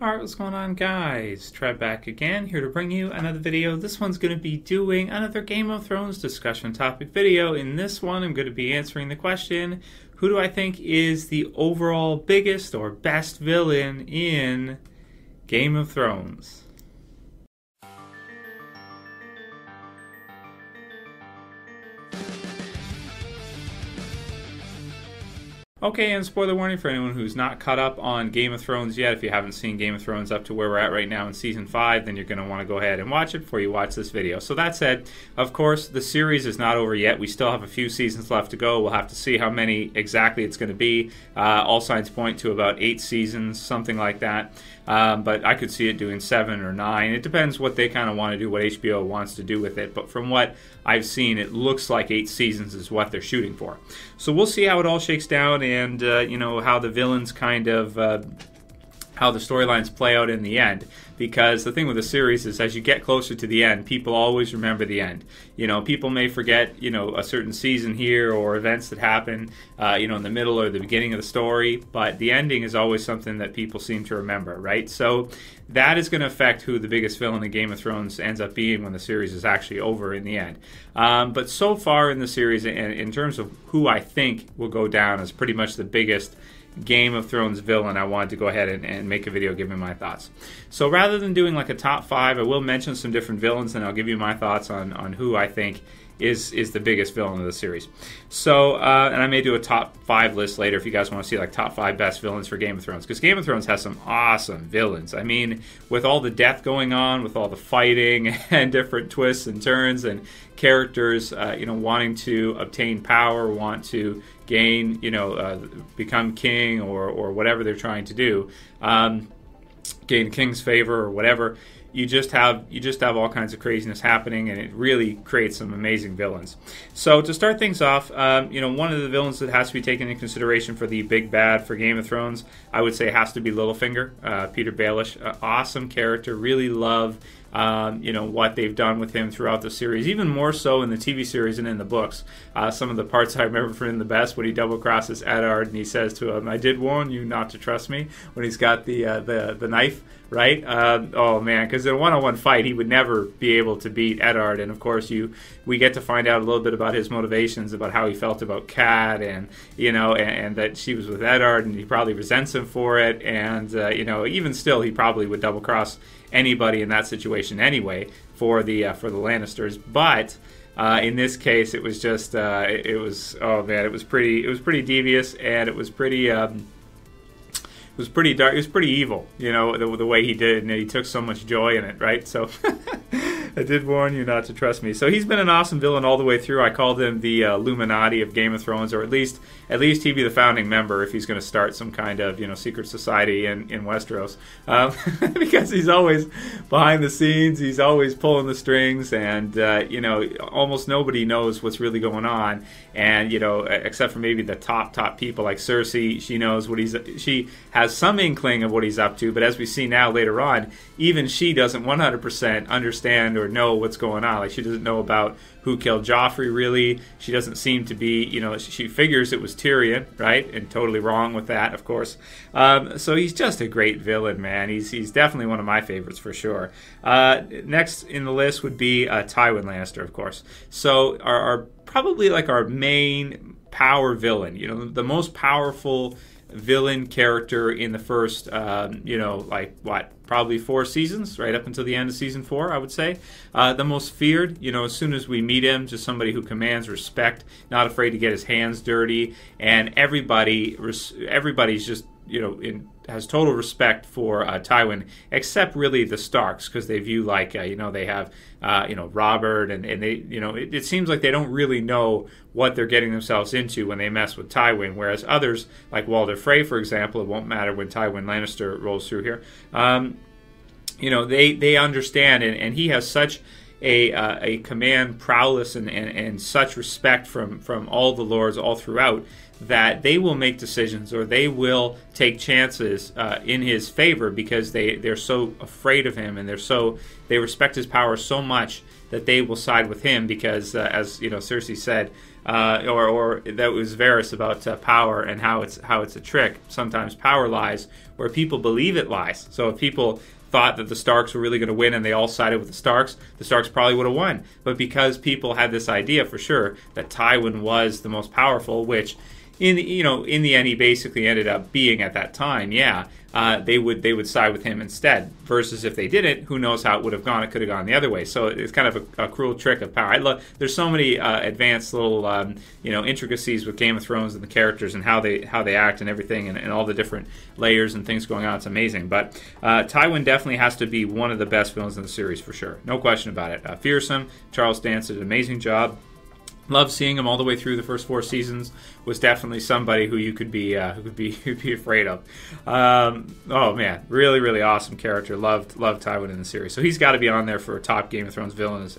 Alright, what's going on, guys? Trev back again, here to bring you another video. This one's going to be doing another Game of Thrones discussion topic video. In this one, I'm going to be answering the question, who do I think is the overall biggest or best villain in Game of Thrones? Okay, and spoiler warning for anyone who's not caught up on Game of Thrones yet. If you haven't seen Game of Thrones up to where we're at right now in Season 5, then you're going to want to go ahead and watch it before you watch this video. So that said, of course, the series is not over yet. We still have a few seasons left to go. We'll have to see how many exactly it's going to be. All signs point to about 8 seasons, something like that. But I could see it doing 7 or 9. It depends what they kind of want to do, what HBO wants to do with it. But from what I've seen, it looks like 8 seasons is what they're shooting for. So we'll see how it all shakes down and, you know, how the villains kind of, how the storylines play out in the end. Because the thing with the series is as you get closer to the end, people always remember the end. You know, people may forget, you know, a certain season here or events that happen, you know, in the middle or the beginning of the story, but the ending is always something that people seem to remember, right? So that is going to affect who the biggest villain in Game of Thrones ends up being when the series is actually over in the end. But so far in the series, in terms of who I think will go down as pretty much the biggest Game of Thrones villain, I wanted to go ahead and make a video giving my thoughts. So rather than doing like a top 5, I will mention some different villains and I'll give you my thoughts on who I think is the biggest villain of the series. So, and I may do a top 5 list later if you guys want to see like top 5 best villains for Game of Thrones, because Game of Thrones has some awesome villains. I mean, with all the death going on, with all the fighting and different twists and turns and characters, you know, wanting to obtain power, want to gain, you know, become king or whatever they're trying to do, gain king's favor or whatever. You just have all kinds of craziness happening, and it really creates some amazing villains. So to start things off, you know, one of the villains that has to be taken into consideration for the big bad for Game of Thrones, I would say, has to be Littlefinger, Petyr Baelish. Awesome character. Really love you know, what they've done with him throughout the series, even more so in the TV series and in the books. Some of the parts I remember from him the best, when he double crosses Eddard and he says to him, "I did warn you not to trust me," when he's got the knife, right? Oh man, because in a one-on-one fight he would never be able to beat Eddard, and of course we get to find out a little bit about his motivations, about how he felt about Kat, and you know, and that she was with Eddard, and he probably resents him for it, and you know, even still he probably would double cross anybody in that situation anyway for the Lannisters. But in this case, it was just it was, oh man, it was pretty devious, and it was pretty dark. It was pretty evil, you know, the way he did, and he took so much joy in it, right? So I did warn you not to trust me. So he's been an awesome villain all the way through. I called him the Illuminati of Game of Thrones, or at least he'd be the founding member if he's going to start some kind of, you know, secret society in Westeros, because he's always behind the scenes. He's always pulling the strings, and you know, almost nobody knows what's really going on, and you know, except for maybe the top people like Cersei. She knows what she has some inkling of what he's up to, but as we see now later on, even she doesn't 100% understand or know what's going on. Like, she doesn't know about who killed Joffrey, really. She doesn't seem to be, you know, she figures it was Tyrion, right? And totally wrong with that, of course. So he's just a great villain, man. He's definitely one of my favorites for sure. Next in the list would be Tywin Lannister, of course. So our probably like our main power villain, you know, the most powerful villain character in the first, you know, like what, probably 4 seasons, right up until the end of season 4, I would say. The most feared, you know, as soon as we meet him, just somebody who commands respect, not afraid to get his hands dirty, and everybody's just, you know, has total respect for Tywin, except really the Starks, because they view, like, you know, they have, you know, Robert, and they, you know, it seems like they don't really know what they're getting themselves into when they mess with Tywin, whereas others, like Walder Frey, for example, it won't matter when Tywin Lannister rolls through here, you know, they understand, and he has such a command prowess and such respect from all the lords all throughout, that they will make decisions or they will take chances in his favor because they're so afraid of him, and they respect his power so much that they will side with him because, as Cersei said, or that was Varys about power and how it's a trick. Sometimes power lies where people believe it lies. So if people thought that the Starks were really going to win and they all sided with the Starks probably would have won. But because people had this idea for sure that Tywin was the most powerful, which in the end he basically ended up being at that time, they would side with him instead. Versus if they didn't, who knows how it would have gone? It could have gone the other way. So it's kind of a cruel trick of power. There's so many advanced little intricacies with Game of Thrones and the characters and how they act and everything and all the different layers and things going on. It's amazing. But Tywin definitely has to be one of the best villains in the series for sure. No question about it. Fearsome. Charles Dance did an amazing job. Loved seeing him all the way through the first 4 seasons. Was definitely somebody who you could be afraid of. Oh man, really, really awesome character. Loved Tywin in the series. So he's got to be on there for a top Game of Thrones villain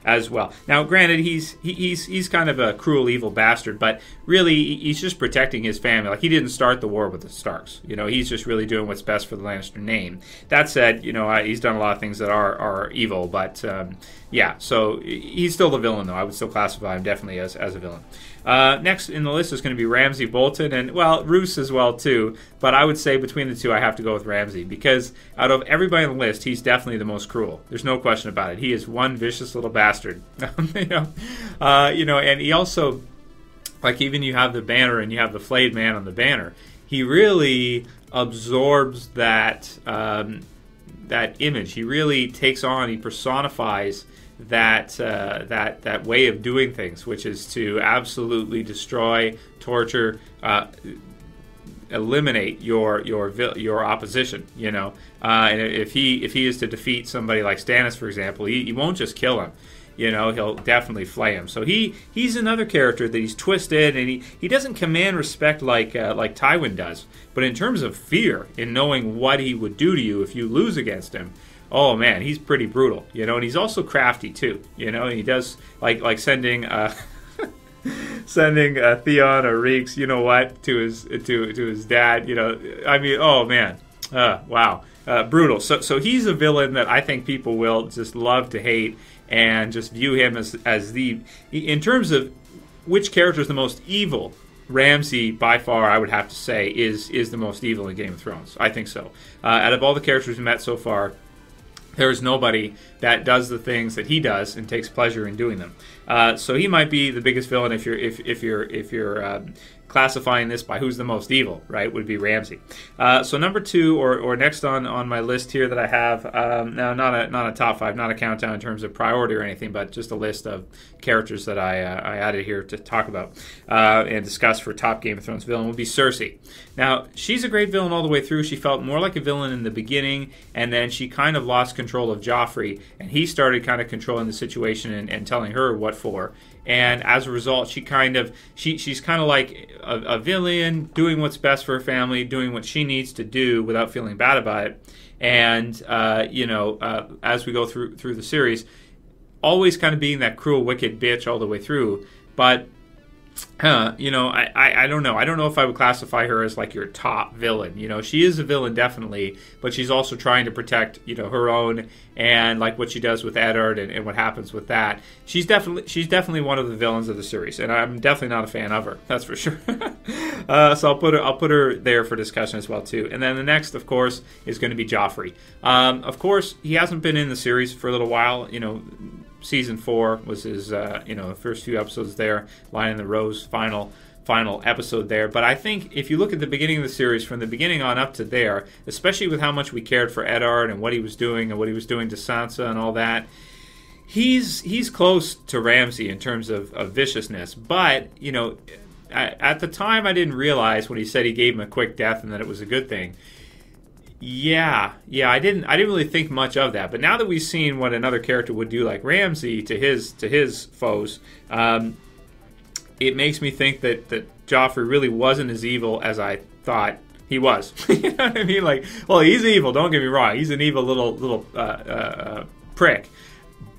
as well. Now, granted, he's kind of a cruel, evil bastard, but really he's just protecting his family. Like, he didn't start the war with the Starks. He's just really doing what's best for the Lannister name. That said, he's done a lot of things that are evil, but so he's still the villain, though. I would still classify him definitely as a villain. Next in the list is going to be Ramsay Bolton, and, well, Roose as well, too. But I would say between the two, I have to go with Ramsay, because out of everybody on the list, he's definitely the most cruel. There's no question about it. He is one vicious little bastard. And he also, like, even you have the banner and you have the flayed man on the banner, he really absorbs that image. He really takes on, he personifies that way of doing things, which is to absolutely destroy, torture, eliminate your opposition. And if he is to defeat somebody like Stannis, for example, he won't just kill him. He'll definitely flay him. So he's another character that he's twisted, and he doesn't command respect like Tywin does. But in terms of fear, in knowing what he would do to you if you lose against him, oh man, he's pretty brutal. And he's also crafty too. And he does like sending Theon or Reeks, to his dad. Oh man, wow, brutal. So he's a villain that I think people will just love to hate and just view him as the, in terms of which character is the most evil, Ramsay, by far, I would have to say, is the most evil in Game of Thrones. I think so. Out of all the characters we've met so far, there is nobody that does the things that he does and takes pleasure in doing them. So he might be the biggest villain if you're classifying this by who's the most evil, right? Would be Ramsay. So number 2, or next on my list here that I have, now not a top 5, not a countdown in terms of priority or anything, but just a list of characters that I added here to talk about and discuss for top Game of Thrones villain would be Cersei. Now, she's a great villain all the way through. She felt more like a villain in the beginning, and then she kind of lost control of Joffrey, and he started kind of controlling the situation and telling her what for. And as a result, she's kind of like a villain, doing what's best for her family, doing what she needs to do without feeling bad about it. And as we go through the series, always kind of being that cruel, wicked bitch all the way through. But I don't know. I don't know if I would classify her as like your top villain. She is a villain definitely, but she's also trying to protect her own, and like what she does with Eddard and what happens with that. She's definitely one of the villains of the series, and I'm definitely not a fan of her. That's for sure. So I'll put her there for discussion as well too. And then the next, of course, is going to be Joffrey. Of course, he hasn't been in the series for a little while. Season 4 was his, the first few episodes there, Lion in the Rose, final episode there. But I think if you look at the beginning of the series, from the beginning on up to there, especially with how much we cared for Eddard and what he was doing and what he was doing to Sansa and all that, he's close to Ramsay in terms of viciousness. But, at the time I didn't realize when he said he gave him a quick death and that it was a good thing. Yeah, I didn't really think much of that. But now that we've seen what another character would do, like Ramsay, to his foes, it makes me think that Joffrey really wasn't as evil as I thought he was. You know what I mean? Like, well, he's evil. Don't get me wrong. He's an evil little prick.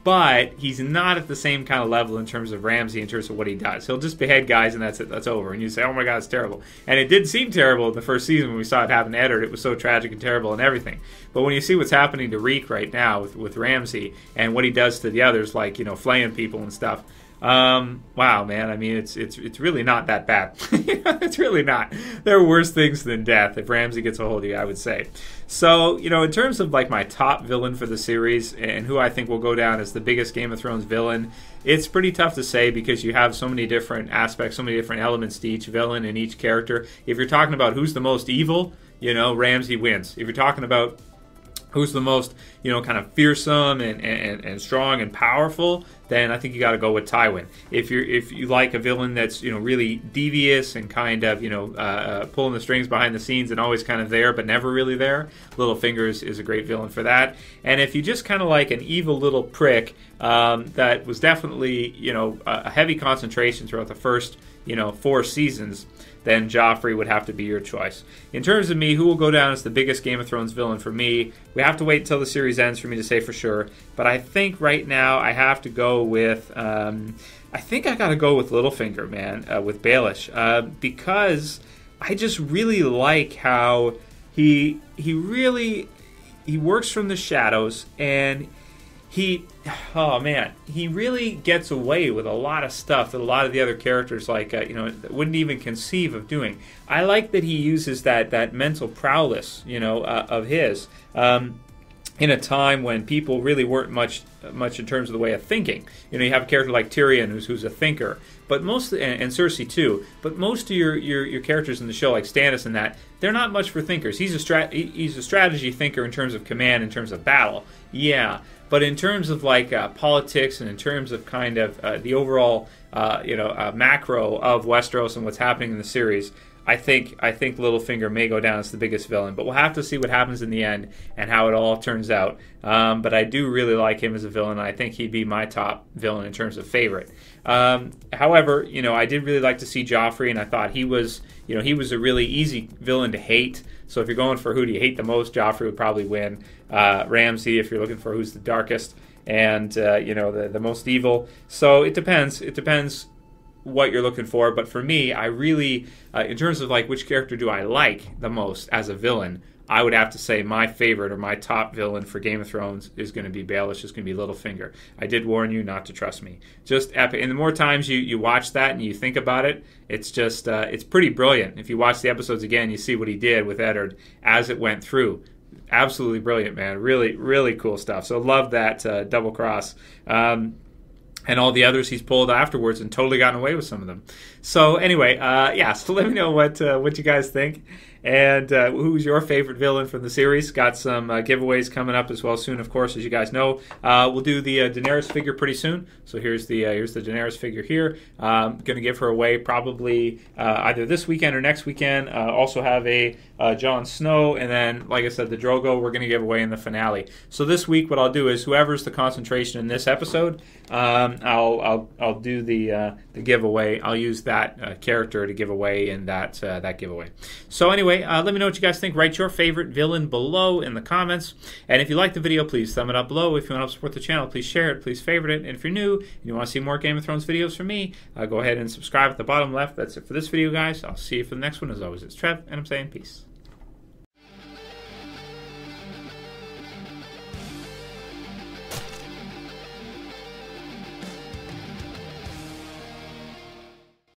but he's not at the same kind of level in terms of Ramsay, in terms of what he does. He'll just behead guys, and that's it. That's over. And you say, oh my God, it's terrible. And it did seem terrible in the first season when we saw it happen to Eddard. It was so tragic and terrible and everything. But when you see what's happening to Reek right now with Ramsay and what he does to the others, like, flaying people and stuff, wow, man. I mean, it's really not that bad. It's really not. There are worse things than death if Ramsay gets a hold of you, I would say. So, in terms of like my top villain for the series and who I think will go down as the biggest Game of Thrones villain, it's pretty tough to say because you have so many different aspects, so many different elements to each villain and each character. If you're talking about who's the most evil, Ramsay wins. If you're talking about who's the most, kind of fearsome and strong and powerful, then I think you got to go with Tywin. If you like a villain that's, really devious and kind of, pulling the strings behind the scenes and always kind of there but never really there, Littlefinger is a great villain for that. And if you just kind of like an evil little prick that was definitely, a heavy concentration throughout the first, 4 seasons, then Joffrey would have to be your choice. In terms of me, who will go down as the biggest Game of Thrones villain for me, we have to wait until the series ends for me to say for sure. But I think right now I have to go with, I think I got to go with Littlefinger, man, with Baelish. Because I just really like how he works from the shadows, and he really gets away with a lot of stuff that a lot of the other characters wouldn't even conceive of doing. I like that he uses that mental prowess, of his, in a time when people really weren't much in terms of the way of thinking. You have a character like Tyrion who's a thinker, but most and Cersei too. But most of your characters in the show, like Stannis and that, they're not much for thinkers. He's a strategy thinker in terms of command, in terms of battle. Yeah. But in terms of politics and in terms of kind of the overall macro of Westeros and what's happening in the series, I think Littlefinger may go down as the biggest villain. But we'll have to see what happens in the end and how it all turns out. But I do really like him as a villain. And I think he'd be my top villain in terms of favorite. However, I did really like to see Joffrey, and I thought he was a really easy villain to hate. So if you're going for who do you hate the most, Joffrey would probably win. Ramsay, if you're looking for who's the darkest and the most evil. So it depends. It depends what you're looking for. But for me, I really, in terms of which character do I like the most as a villain, I would have to say my favorite or my top villain for Game of Thrones is going to be Baelish. It's going to be Littlefinger. I did warn you not to trust me. Just epic. And the more times you watch that and you think about it, it's just it's pretty brilliant. If you watch the episodes again, you see what he did with Eddard as it went through. Absolutely brilliant, man. Really, really cool stuff. So love that double cross. And all the others he's pulled afterwards and totally gotten away with some of them. So anyway, so let me know what you guys think. And who's your favorite villain from the series? Got some giveaways coming up as well soon, of course, as you guys know. We'll do the Daenerys figure pretty soon. So here's the Daenerys figure here. Going to give her away probably either this weekend or next weekend. Also have a Jon Snow, and then, like I said, the Drogo we're going to give away in the finale. So this week, what I'll do is whoever's the concentration in this episode, I'll do the giveaway. I'll use that character to give away in that giveaway. So anyway. Let me know what you guys think. Write your favorite villain below in the comments. And if you like the video, please thumb it up below. If you want to help support the channel, please share it. Please favorite it. And if you're new and you want to see more Game of Thrones videos from me, go ahead and subscribe at the bottom left. That's it for this video, guys. I'll see you for the next one. As always, it's Trev, and I'm saying peace.